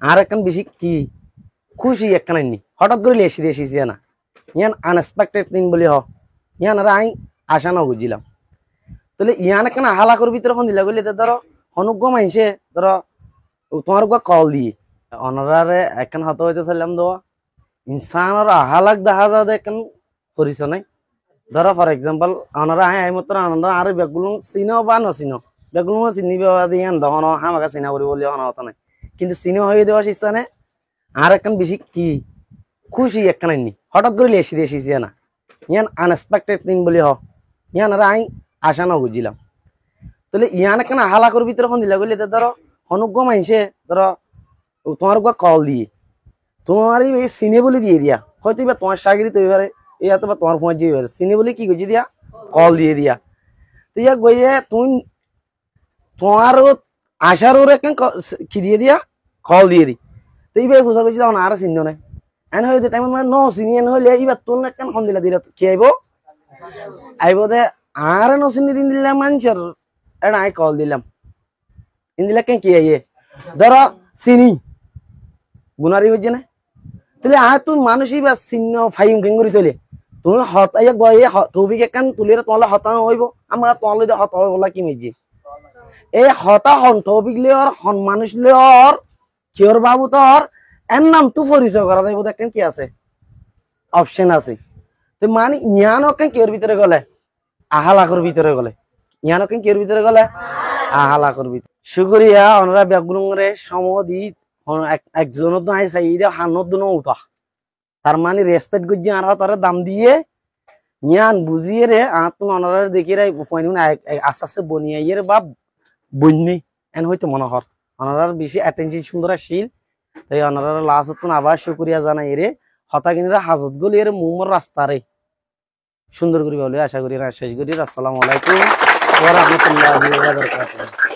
আর একখান বেশি কি খুশি একখান নি হঠাৎ করে এসেছি না ইয়ান আনএক্সপেক্টেড দিন বলি ইয়ান আর আই আশা না বুঝিলাম তাহলে ইয়ান একখান হালাকর ভিতরে ফোন দিলা বলি ধরো অনুজ্ঞ মাইছে ধরো তোমার কল দিয়ে অনারে একখান হত হইতে চাইলাম দেওয়া ইনসানের আহালাক দেখা যায় একখান করিস নাই ধরো ফর এক্সাম্পল অনারা আই মতো অনারা আর বেগুলো চিনো বা নচিনো বেগুলো চিনি পাবা দিয়ে তখন আমাকে চিনা করি বলি অনা হতো নাই কিন্তু চিনি হয়ে দেওয়া শিক্ষা আর একখান বেশি কি খুশি একখান নি হঠাৎ করে এসেছি না ইয়ান আনএক্সপেক্টেড দিন বলি ইয়ান আর আই আশা না বুঝিলাম তাহলে ইয়ান একখান হালাকর ভিতরে ফোন দিলা বলি ধরো অনুজ্ঞ মাইছে ধরো তোমার কল দিয়ে তোমার এই চিনে বলে দিয়ে দিয়া হয়তো এবার তোমার সাগরি তৈরি পারে ইয়াতে বা তোমার ফোন দিয়ে চিনে বলে কি করছি দিয়া কল দিয়ে দিয়া তো ইয়া গইয়ে তুমি তোমার আশার ওর একখান কি দিয়ে দিয়া কল দিয়ে দি তো এইবার খোঁজা করছি তখন আর চিহ্ন নাই এন হয়ে টাইম মানে ন চিনি এন হইলে এইবার তোর একখান ফোন দিলা দিলা কি আইব দে আর ন চিনি দিন দিলাম মানুষের এটা আই কল দিলাম ইন দিলা কেন কি আইয়ে ধরো চিনি গুনারি হচ্ছে না তাহলে তুই মানুষই বা চিহ্ন ফাইম কেঙ্গুরি তৈলে তুমি হতাইয়া গয়ে টপিক একখান তুলি তোমালে হতা হইব আমরা তোমালে হতা হইব বলা কি মেজি এই হতা হন টপিক লিওর হন মানুষ লিওর কিয়র বাবু তোর এর নাম তু পরিচয় করা যাইব দেখেন কি আছে অপশন আছে তো মানে ইয়ান কেন কিয়র ভিতরে গলে আহালাকর ভিতরে গলে ইয়ান কেন কিয়র ভিতরে গলে আহালাকর ভিতরে শুকরিয়া ওনারা ব্যাগুলরে সমদি একজনের তো আই চাই হানোর দুনো উঠা তার মানে রেসপেক্ট করছি আর তার দাম দিয়ে জ্ঞান বুঝিয়ে রে আর তুমি অনারা দেখি রে আস্তে আস্তে বনিয়ে রে বা বন্যি এন হইতো মনোহর অনারার বেশি অ্যাটেনশন সুন্দর আসিল তাই অনারার লাস্ট তুমি আবার শুকরিয়া জানাই রে হতা কিনা হাজত গলি এর মুমর রাস্তা রে সুন্দর করে বলে আশা করি শেষ করি আসসালামু আলাইকুম ওয়া রাহমাতুল্লাহি ওয়া বারাকাতুহু।